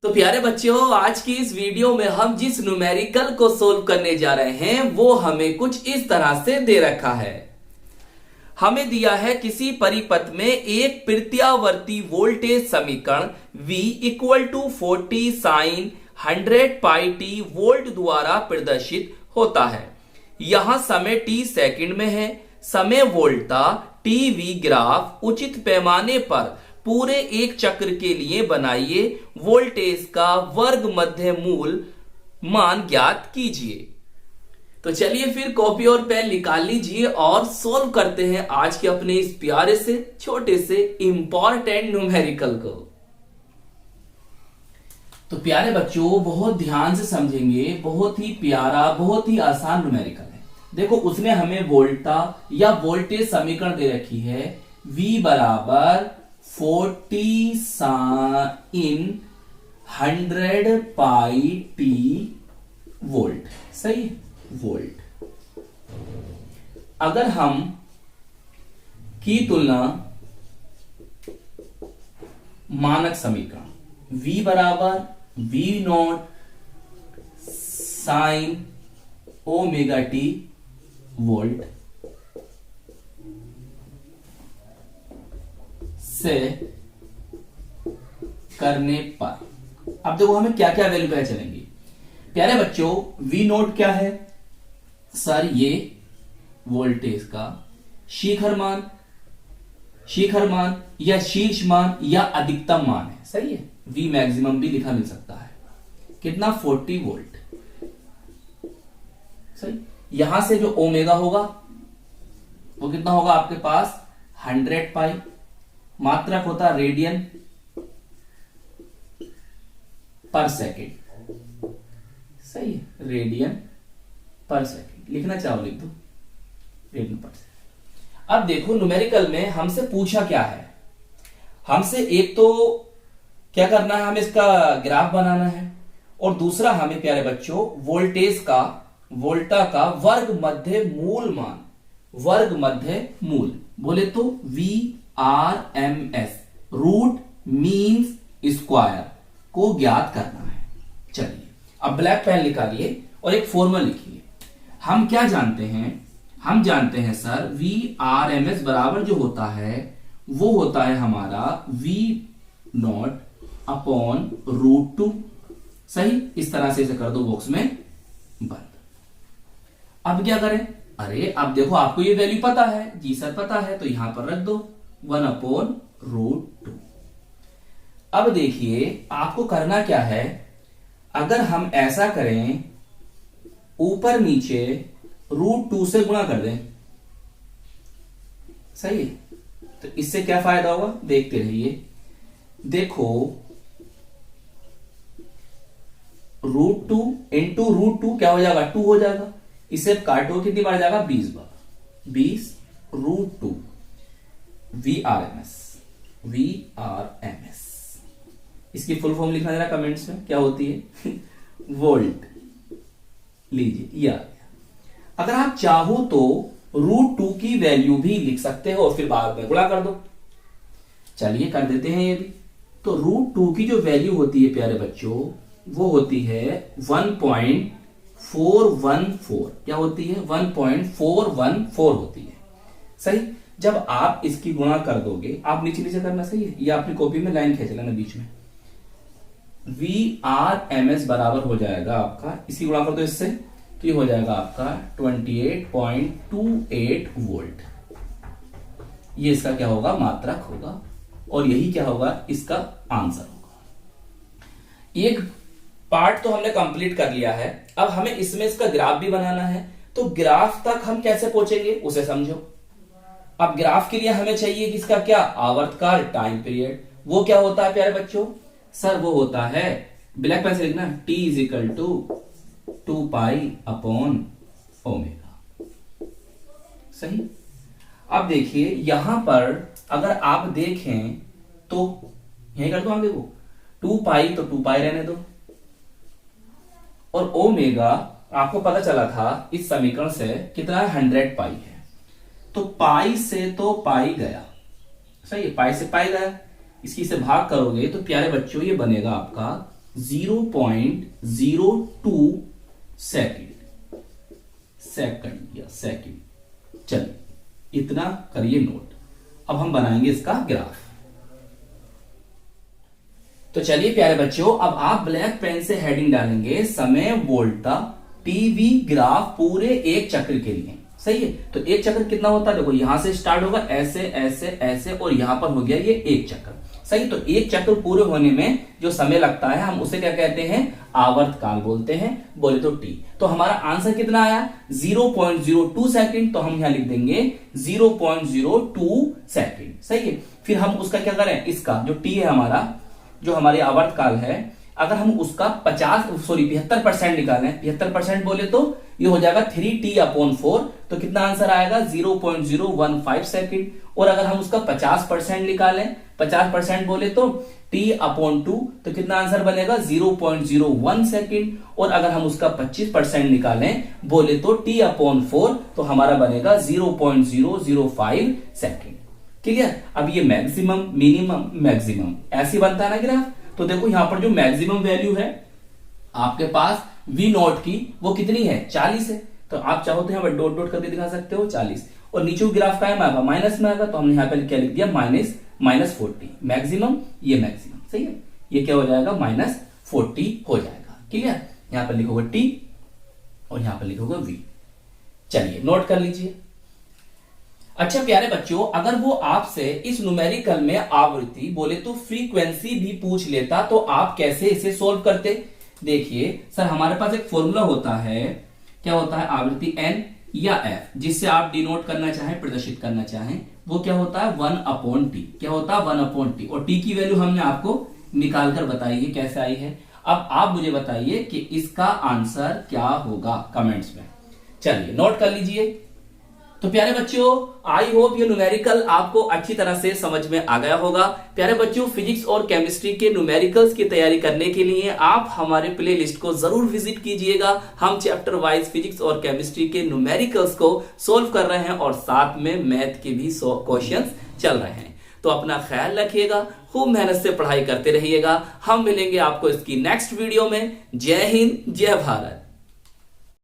तो प्यारे बच्चों, आज की इस वीडियो में हम जिस न्यूमेरिकल को सोल्व करने जा रहे हैं वो हमें कुछ इस तरह से दे रखा है। हमें दिया है किसी परिपथ में एक प्रत्यावर्ती वोल्टेज समीकरण V equal to 40 sine 100 pi t volt द्वारा प्रदर्शित होता है। यहां समय t सेकंड में है। समय वोल्टा टीवी ग्राफ उचित पैमाने पर पूरे एक चक्र के लिए बनाइए। वोल्टेज का वर्ग मध्य मूल मान ज्ञात कीजिए। तो चलिए फिर कॉपी और पेन निकाल लीजिए और सोल्व करते हैं आज के अपने इस प्यारे से छोटे से इंपॉर्टेंट न्यूमेरिकल को। तो प्यारे बच्चों, बहुत ध्यान से समझेंगे। बहुत ही प्यारा, बहुत ही आसान न्यूमेरिकल है। देखो, उसने हमें वोल्टा या वोल्टेज समीकरण दे रखी है। V बराबर 40 साइन 100 पाई टी वोल्ट। सही है, वोल्ट। अगर हम की तुलना मानक समीकरण V बराबर V not sine omega T volt से करने पर अब देखो हमें क्या क्या वैल्यू पता चलेंगी। प्यारे बच्चों, V नोट क्या है? सर, ये वोल्टेज का शिखर मान या शीर्ष मान या अधिकतम मान है। सही है, V मैक्सिमम भी लिखा मिल सकता है। कितना? 40 वोल्ट। सही। यहां से जो ओमेगा होगा वो कितना होगा आपके पास? 100 पाई। मात्रक होता रेडियन पर सेकेंड। सही है, रेडियन पर सेकेंड। लिखना चाहो लिख दो, रेडियन पर सेकेंड। अब देखो, न्यूमेरिकल में हमसे पूछा क्या है। हमसे एक तो क्या करना है, हमें इसका ग्राफ बनाना है, और दूसरा हमें प्यारे बच्चों वोल्टेज का, वोल्टा का वर्ग मध्य मूल मान, वर्ग मध्य मूल बोले तो VRMS रूट मीन्स स्क्वायर को ज्ञात करना है। चलिए, अब ब्लैक पेन निकालिए और एक फॉर्मूला लिखिए। हम क्या जानते हैं? हम जानते हैं सर, VRMS बराबर जो होता है वो होता है हमारा V नॉट अपॉन रूट 2। सही, इस तरह से इसे कर दो बॉक्स में बंद। अब क्या करें? अरे अब देखो, आपको ये वैल्यू पता है। जी सर पता है, तो यहां पर रख दो 1 अपॉन रूट 2। अब देखिए, आपको करना क्या है। अगर हम ऐसा करें, ऊपर नीचे रूट 2 से गुणा कर दें। सही है, तो इससे क्या फायदा होगा देखते रहिए। देखो, रूट 2 इंटू रूट 2 क्या हो जाएगा? 2 हो जाएगा। इसे काटो, कितनी बार जाएगा? 20 बार। 20 रूट 2 VRMS। इसकी फुल फॉर्म लिखना जरा कमेंट्स में, क्या होती है? वोल्ट। लीजिए, ये आ गया। अगर आप चाहो तो रूट 2 की वैल्यू भी लिख सकते हो और फिर बाद में गुणा कर दो। चलिए कर देते हैं ये भी। तो रूट 2 की जो वैल्यू होती है प्यारे बच्चों, वो होती है 1.414। क्या होती है? 1.414 होती है। सही। जब आप इसकी गुणा कर दोगे, आप नीचे नीचे करना। सही है, ये अपनी कॉपी में लाइन खींच लेना बीच में। VRMS बराबर हो जाएगा आपका, इसकी गुणा कर दो इससे, तो ये हो जाएगा आपका 28.28 वोल्ट। ये इसका क्या होगा? मात्रक होगा, और यही क्या होगा? इसका आंसर होगा। एक पार्ट तो हमने कंप्लीट कर लिया है। अब हमें इसमें इसका ग्राफ भी बनाना है। तो ग्राफ तक हम कैसे पहुंचेंगे उसे समझो। अब ग्राफ के लिए हमें चाहिए किसका? क्या? आवर्तकाल, टाइम पीरियड। वो क्या होता है प्यारे बच्चों? सर, वो होता है, ब्लैक पेन से लिखना, T is equal to 2 pi upon omega. सही। अब देखिए, यहां पर अगर आप देखें तो यही कर दो। हम देखो 2 पाई, तो 2 पाई रहने दो, और ओमेगा आपको पता चला था इस समीकरण से कितना है? 100 पाई है। तो पाई से तो पाई गया। सही है, पाई से पाई गया। इसकी से भाग करोगे तो प्यारे बच्चों ये बनेगा आपका 0.02 सेकंड या सेकंड। चलिए इतना करिए नोट। अब हम बनाएंगे इसका ग्राफ। तो चलिए प्यारे बच्चों, अब आप ब्लैक पेन से हेडिंग डालेंगे समय वोल्टा टीवी ग्राफ पूरे एक चक्र के लिए। सही है। तो एक चक्र कितना होता है, देखो यहां से स्टार्ट होगा ऐसे ऐसे ऐसे और यहां पर हो गया ये एक चक्र। सही। तो एक चक्र पूरे होने में जो समय लगता है हम उसे क्या कहते हैं, आवर्तकाल बोलते हैं, बोले तो टी। तो हमारा आंसर कितना आया 0.02 सेकंड। तो हम यहां लिख देंगे 0.02 सेकंड। सही है। फिर हम उसका क्या करें, इसका जो टी है हमारा, जो हमारी आवर्तकाल है, अगर हम उसका 75% निकालें, 75% बोले तो ये हो जाएगा 3t/4। तो कितना आंसर आएगा 0.015 सेकंड। और अगर हम उसका 50% निकालें, 50% बोले तो t/2, तो कितना आंसर बनेगा 0.01 सेकंड। और अगर हम उसका 25% निकालें बोले तो t/4, तो हमारा बनेगा 0.005 सेकंड। क्लियर। अब ये मैक्सिमम मिनिमम मैक्सिमम ऐसी बनता है ना ग्राफ। तो देखो यहां पर जो मैक्सिमम वैल्यू है आपके पास V नॉट की, वो कितनी है 40 है। तो आप चाहो तो यहां पर डॉट डॉट करके दिखा सकते हो 40। और नीचे ग्राफ का आएगा माइनस में आएगा, तो हमने यहां पर क्या लिख दिया -40। मैक्सिमम ये मैक्सिमम। सही है। ये क्या हो जाएगा -40 हो जाएगा। क्लियर। यहां पर लिखोगे T और यहां पर लिखोगे V। चलिए नोट कर लीजिए। अच्छा प्यारे बच्चों, अगर वो आपसे इस न्यूमेरिकल में आवृत्ति बोले तो फ्रीक्वेंसी भी पूछ लेता तो आप कैसे इसे सोल्व करते। देखिए सर, हमारे पास एक फॉर्मूला होता है, क्या होता है, आवृत्ति n या f, जिससे आप डिनोट करना चाहें, प्रदर्शित करना चाहें, वो क्या होता है 1/t। क्या होता है 1/t। और t की वैल्यू हमने आपको निकाल कर बताई है कैसे आई है। अब आप मुझे बताइए कि इसका आंसर क्या होगा कमेंट्स में। चलिए नोट कर लीजिए। तो प्यारे बच्चों, आई होप ये न्यूमेरिकल आपको अच्छी तरह से समझ में आ गया होगा। प्यारे बच्चों, फिजिक्स और केमिस्ट्री के न्यूमेरिकल्स की तैयारी करने के लिए आप हमारे प्लेलिस्ट को जरूर विजिट कीजिएगा। हम चैप्टर वाइज फिजिक्स और केमिस्ट्री के न्यूमेरिकल्स को सोल्व कर रहे हैं और साथ में मैथ के भी क्वेश्चंस चल रहे हैं। तो अपना ख्याल रखिएगा, खूब मेहनत से पढ़ाई करते रहिएगा। हम मिलेंगे आपको इसकी नेक्स्ट वीडियो में। जय हिंद, जय भारत।